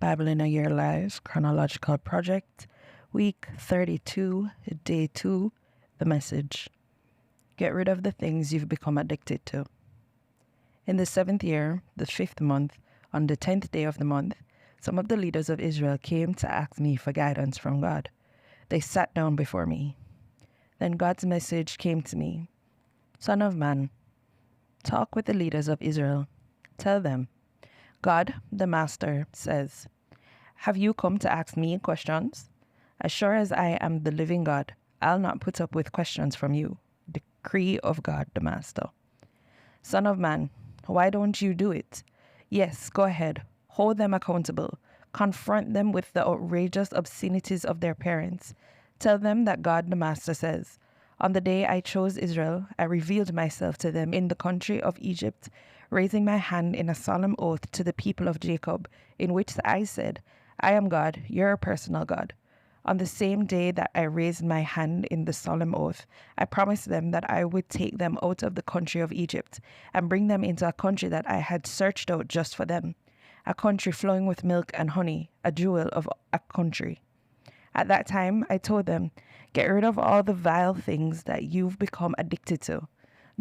Bible in a Year Live, Chronological Project, Week 32, Day 2, the message. Get rid of the things you've become addicted to. In the 7th year, the 5th month, on the 10th day of the month, some of the leaders of Israel came to ask me for guidance from God. They sat down before me. Then God's message came to me. Son of man, talk with the leaders of Israel. Tell them, God, the Master, says, have you come to ask me questions? As sure as I am the living God, I'll not put up with questions from you. Decree of God, the Master. Son of man, why don't you do it? Yes, go ahead. Hold them accountable. Confront them with the outrageous obscenities of their parents. Tell them that God, the Master, says, on the day I chose Israel, I revealed myself to them in the country of Egypt, raising my hand in a solemn oath to the people of Jacob, in which I said, I am God, your personal God. On the same day that I raised my hand in the solemn oath, I promised them that I would take them out of the country of Egypt and bring them into a country that I had searched out just for them, a country flowing with milk and honey, a jewel of a country. At that time, I told them, get rid of all the vile things that you've become addicted to.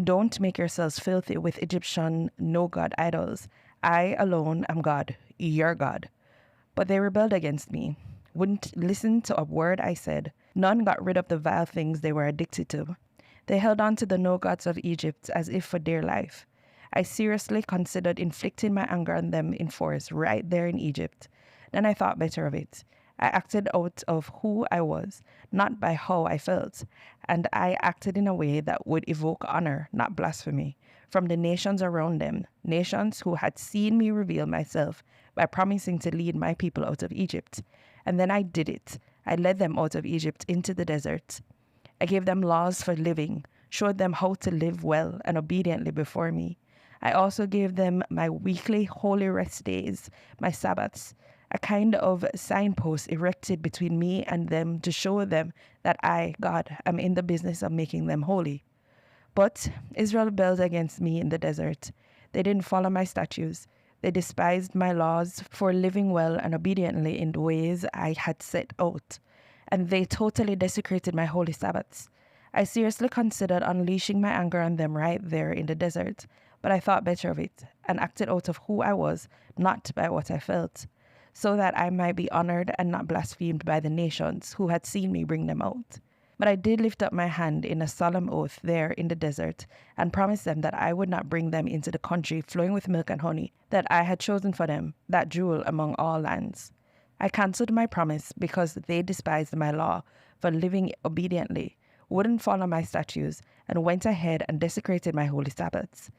Don't make yourselves filthy with Egyptian no-God idols. I alone am God, your God. But they rebelled against me, wouldn't listen to a word I said. None got rid of the vile things they were addicted to. They held on to the no-gods of Egypt as if for dear life. I seriously considered inflicting my anger on them in force right there in Egypt. Then I thought better of it. I acted out of who I was, not by how I felt, and I acted in a way that would evoke honor, not blasphemy, from the nations around them, nations who had seen me reveal myself by promising to lead my people out of Egypt. And then I did it. I led them out of Egypt into the desert. I gave them laws for living, showed them how to live well and obediently before me. I also gave them my weekly holy rest days, my Sabbaths, a kind of signpost erected between me and them to show them that I, God, am in the business of making them holy. But Israel rebelled against me in the desert. They didn't follow my statutes. They despised my laws for living well and obediently in the ways I had set out. And they totally desecrated my holy Sabbaths. I seriously considered unleashing my anger on them right there in the desert, but I thought better of it and acted out of who I was, not by what I felt, so that I might be honored and not blasphemed by the nations who had seen me bring them out. But I did lift up my hand in a solemn oath there in the desert and promised them that I would not bring them into the country flowing with milk and honey that I had chosen for them, that jewel among all lands. I cancelled my promise because they despised my law for living obediently, wouldn't follow my statutes, and went ahead and desecrated my holy Sabbaths.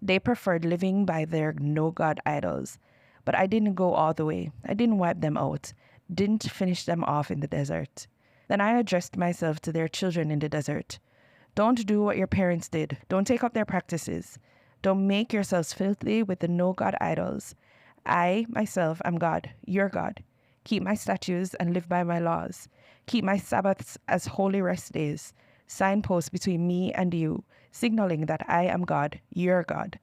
They preferred living by their no-God idols. But I didn't go all the way. I didn't wipe them out, didn't finish them off in the desert. Then I addressed myself to their children in the desert. Don't do what your parents did. Don't take up their practices. Don't make yourselves filthy with the no-God idols. I, myself, am God, your God. Keep my statutes and live by my laws. Keep my Sabbaths as holy rest days, signposts between me and you, signaling that I am God, your God.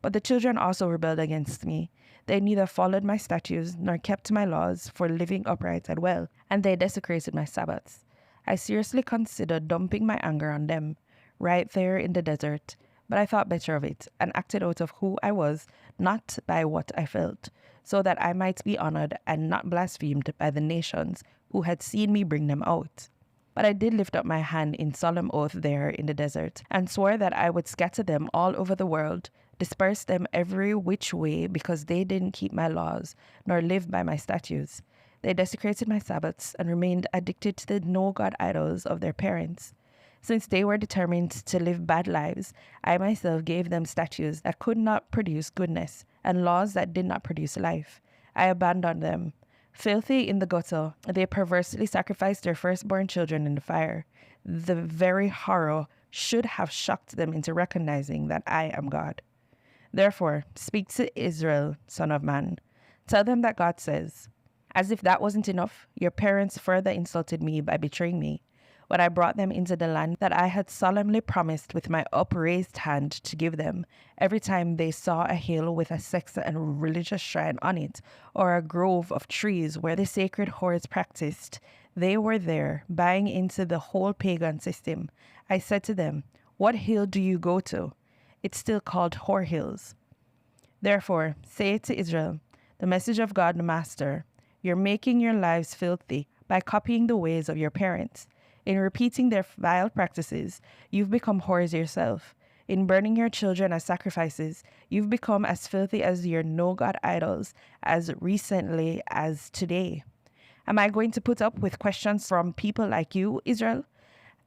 But the children also rebelled against me. They neither followed my statutes nor kept my laws for living upright and well, and they desecrated my Sabbaths. I seriously considered dumping my anger on them, right there in the desert, but I thought better of it and acted out of who I was, not by what I felt, so that I might be honored and not blasphemed by the nations who had seen me bring them out. But I did lift up my hand in solemn oath there in the desert, and swore that I would scatter them all over the world, disperse them every which way because they didn't keep my laws, nor live by my statutes. They desecrated my Sabbaths and remained addicted to the no-God idols of their parents. Since they were determined to live bad lives, I myself gave them statutes that could not produce goodness, and laws that did not produce life. I abandoned them. Filthy in the gutter, they perversely sacrificed their firstborn children in the fire. The very horror should have shocked them into recognizing that I am God. Therefore, speak to Israel, son of man. Tell them that God says, as if that wasn't enough, your parents further insulted me by betraying me. when I brought them into the land that I had solemnly promised with my upraised hand to give them. Every time they saw a hill with a sex and religious shrine on it, or a grove of trees where the sacred whores practiced, they were there, buying into the whole pagan system. I said to them, "What hill do you go to?" It's still called Whore Hills. Therefore, say to Israel, the message of God the Master, you're making your lives filthy by copying the ways of your parents. In repeating their vile practices, you've become whores yourself. In burning your children as sacrifices, you've become as filthy as your no-God idols as recently as today. Am I going to put up with questions from people like you, Israel?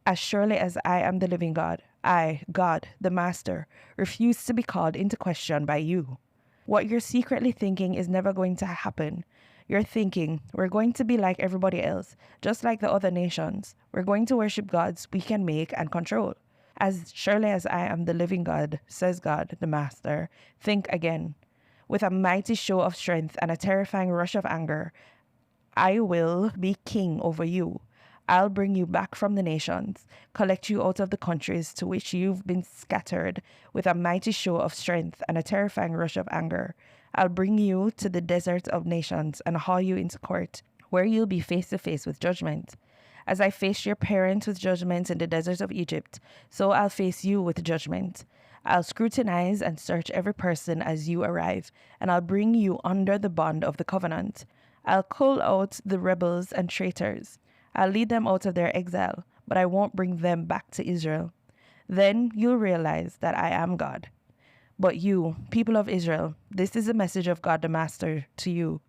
As surely as I am the living God, I, God, the Master, refuse to be called into question by you. What you're secretly thinking is never going to happen. You're thinking, we're going to be like everybody else, just like the other nations. We're going to worship gods we can make and control. As surely as I am the living God, says God, the Master, think again. With a mighty show of strength and a terrifying rush of anger, I will be king over you. I'll bring you back from the nations, collect you out of the countries to which you've been scattered with a mighty show of strength and a terrifying rush of anger. I'll bring you to the desert of nations and haul you into court, where you'll be face to face with judgment. As I faced your parents with judgment in the desert of Egypt, so I'll face you with judgment. I'll scrutinize and search every person as you arrive, and I'll bring you under the bond of the covenant. I'll cull out the rebels and traitors. I'll lead them out of their exile, but I won't bring them back to Israel. Then you'll realize that I am God. But you, people of Israel, this is the message of God the Master to you.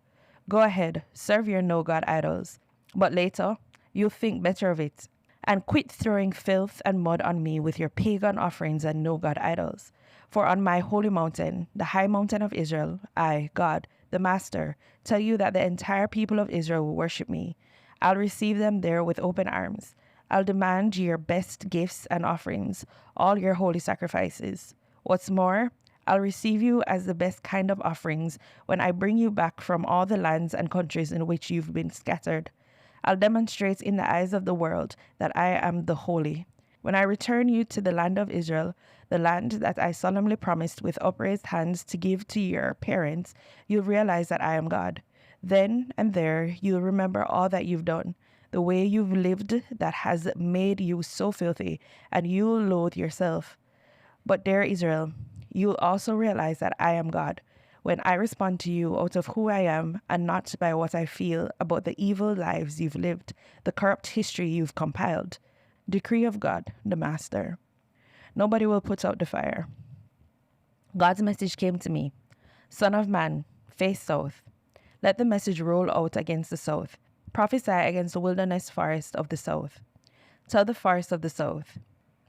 Go ahead, serve your no-God idols. But later, you'll think better of it, and quit throwing filth and mud on me with your pagan offerings and no-God idols. For on my holy mountain, the high mountain of Israel, I, God, the Master, tell you that the entire people of Israel will worship me. I'll receive them there with open arms. I'll demand your best gifts and offerings, all your holy sacrifices. What's more, I'll receive you as the best kind of offerings when I bring you back from all the lands and countries in which you've been scattered. I'll demonstrate in the eyes of the world that I am the holy. When I return you to the land of Israel, the land that I solemnly promised with upraised hands to give to your parents, you'll realize that I am God. Then and there, you'll remember all that you've done, the way you've lived that has made you so filthy, and you'll loathe yourself. But dear Israel, you'll also realize that I am God, when I respond to you out of who I am and not by what I feel about the evil lives you've lived, the corrupt history you've compiled. Decree of God, the Master. Nobody will put out the fire. God's message came to me. Son of man, face south. Let the message roll out against the south. Prophesy against the wilderness forest of the south. Tell the forest of the south.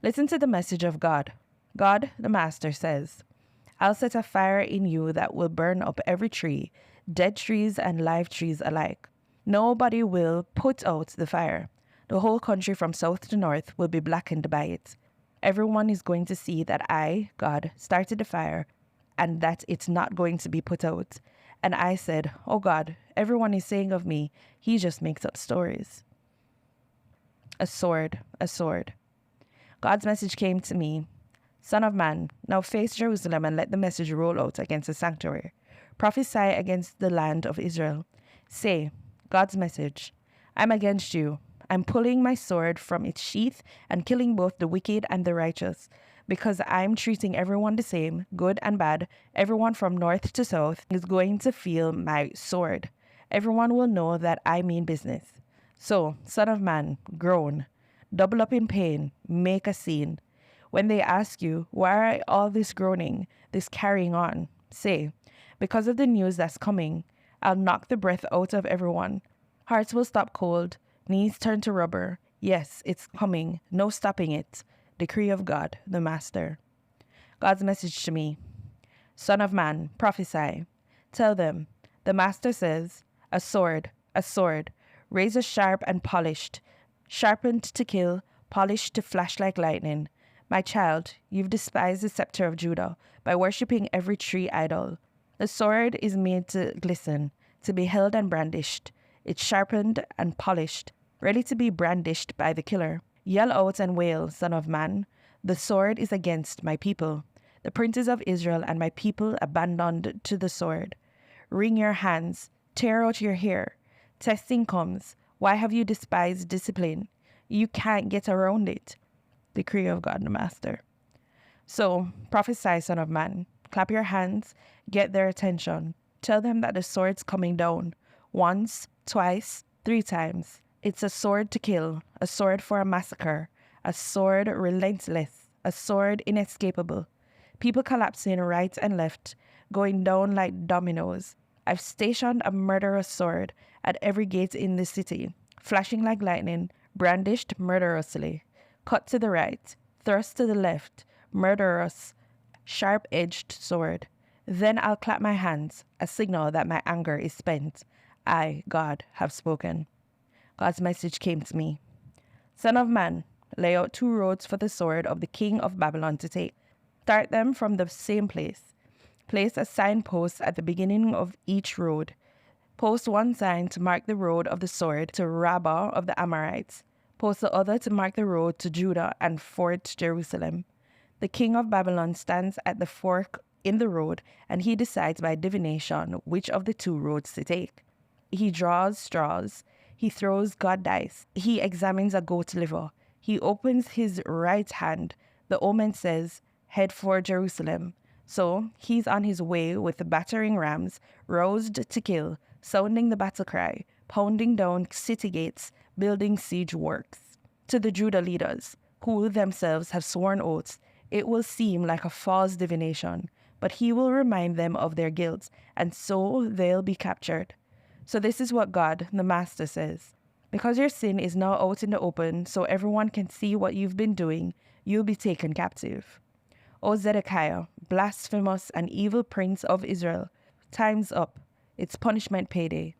Listen to the message of God. God, the Master, says, I'll set a fire in you that will burn up every tree, dead trees and live trees alike. Nobody will put out the fire. The whole country from south to north will be blackened by it. Everyone is going to see that I, God, started the fire and that it's not going to be put out. And I said, oh God, everyone is saying of me, he just makes up stories. A sword, a sword. God's message came to me. Son of man, now face Jerusalem and let the message roll out against the sanctuary. Prophesy against the land of Israel. Say, God's message, I'm against you. I'm pulling my sword from its sheath and killing both the wicked and the righteous. Because I'm treating everyone the same, good and bad, everyone from north to south is going to feel my sword. Everyone will know that I mean business. So, son of man, groan. Double up in pain, make a scene. When they ask you, why all this groaning, this carrying on, say, because of the news that's coming, I'll knock the breath out of everyone. Hearts will stop cold, knees turn to rubber. Yes, it's coming, no stopping it. Decree of God, the Master. God's message to me. Son of man, prophesy. Tell them, the Master says, a sword, razor sharp and polished, sharpened to kill, polished to flash like lightning. My child, you've despised the scepter of Judah by worshipping every tree idol. The sword is made to glisten, to be held and brandished. It's sharpened and polished, ready to be brandished by the killer. Yell out and wail, son of man. The sword is against my people. The princes of Israel and my people abandoned to the sword. Wring your hands, tear out your hair. Testing comes. Why have you despised discipline? You can't get around it. Decree of God the Master. So, prophesy, son of man. Clap your hands, get their attention. Tell them that the sword's coming down. Once, twice, 3 times. It's a sword to kill, a sword for a massacre, a sword relentless, a sword inescapable. People collapsing right and left, going down like dominoes. I've stationed a murderous sword at every gate in the city, flashing like lightning, brandished murderously. Cut to the right, thrust to the left, murderous, sharp-edged sword. Then I'll clap my hands, a signal that my anger is spent. I, God, have spoken. God's message came to me. Son of man, lay out 2 roads for the sword of the king of Babylon to take. Start them from the same place. Place a signpost at the beginning of each road. Post one sign to mark the road of the sword to Rabbah of the Amorites. Post the other to mark the road to Judah and Fort Jerusalem. The king of Babylon stands at the fork in the road, and he decides by divination which of the 2 roads to take. He draws straws. He throws God dice. He examines a goat liver. He opens his right hand. The omen says, head for Jerusalem. So he's on his way with the battering rams, roused to kill, sounding the battle cry, pounding down city gates, building siege works. To the Judah leaders, who themselves have sworn oaths, it will seem like a false divination, but he will remind them of their guilt, and so they'll be captured. So this is what God, the Master, says. Because your sin is now out in the open, so everyone can see what you've been doing, you'll be taken captive. O Zedekiah, blasphemous and evil prince of Israel, time's up. It's punishment payday.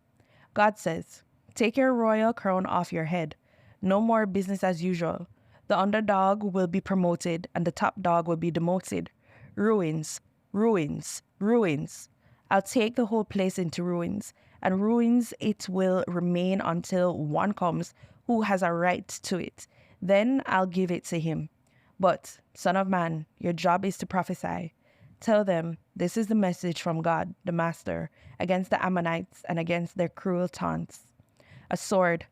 God says, take your royal crown off your head. No more business as usual. The underdog will be promoted and the top dog will be demoted. Ruins, ruins, ruins. I'll take the whole place into ruins, and ruins it will remain until one comes who has a right to it. Then I'll give it to him. But, son of man, your job is to prophesy. Tell them, this is the message from God, the Master, against the Ammonites and against their cruel taunts. A sword,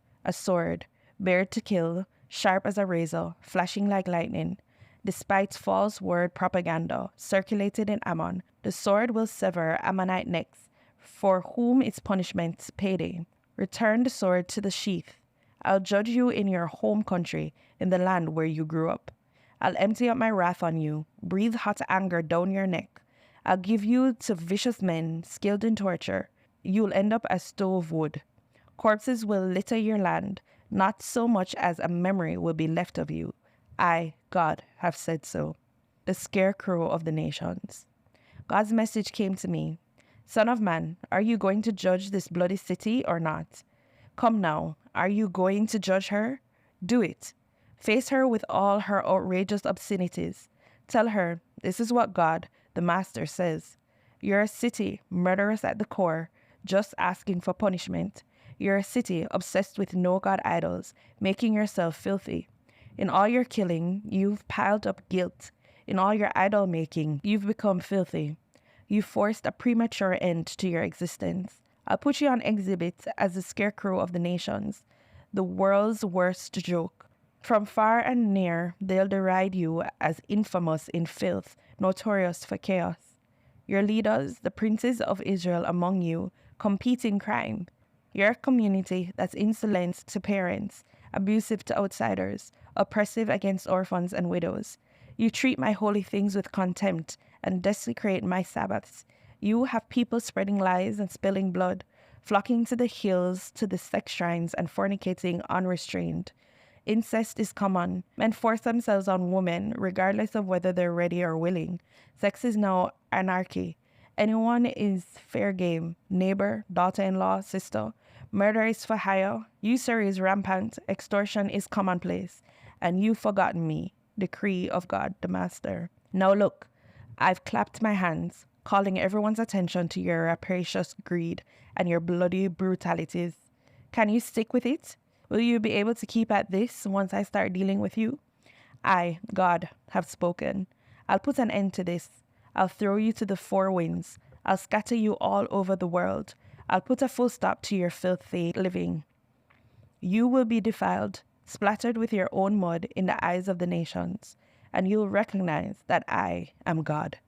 bared to kill, sharp as a razor, flashing like lightning. Despite false word propaganda circulated in Ammon, the sword will sever Ammonite necks, for whom its punishment's payday. Return the sword to the sheath. I'll judge you in your home country, in the land where you grew up. I'll empty out my wrath on you, breathe hot anger down your neck. I'll give you to vicious men skilled in torture. You'll end up as stove wood. Corpses will litter your land. Not so much as a memory will be left of you. I, God, have said so. The scarecrow of the nations. God's message came to me. Son of man, are you going to judge this bloody city or not? Come now, are you going to judge her? Do it. Face her with all her outrageous obscenities. Tell her, this is what God, the Master, says. You're a city, murderous at the core, just asking for punishment. You're a city obsessed with no-God idols, making yourself filthy. In all your killing, you've piled up guilt. In all your idol-making, you've become filthy. You forced a premature end to your existence. I'll put you on exhibit as the scarecrow of the nations, the world's worst joke. From far and near, they'll deride you as infamous in filth, notorious for chaos. Your leaders, the princes of Israel among you, compete in crime. You're a community that's insolent to parents, abusive to outsiders, oppressive against orphans and widows. You treat my holy things with contempt and desecrate my Sabbaths. You have people spreading lies and spilling blood, flocking to the hills, to the sex shrines, and fornicating unrestrained. Incest is common. Men force themselves on women, regardless of whether they're ready or willing. Sex is now anarchy. Anyone is fair game. Neighbor, daughter-in-law, sister. Murder is for hire. Usury is rampant. Extortion is commonplace. And you've forgotten me, decree of God the Master. Now look, I've clapped my hands, calling everyone's attention to your rapacious greed and your bloody brutalities. Can you stick with it? Will you be able to keep at this once I start dealing with you? I, God, have spoken. I'll put an end to this. I'll throw you to the four winds. I'll scatter you all over the world. I'll put a full stop to your filthy living. You will be defiled, splattered with your own mud in the eyes of the nations, and you'll recognize that I am God.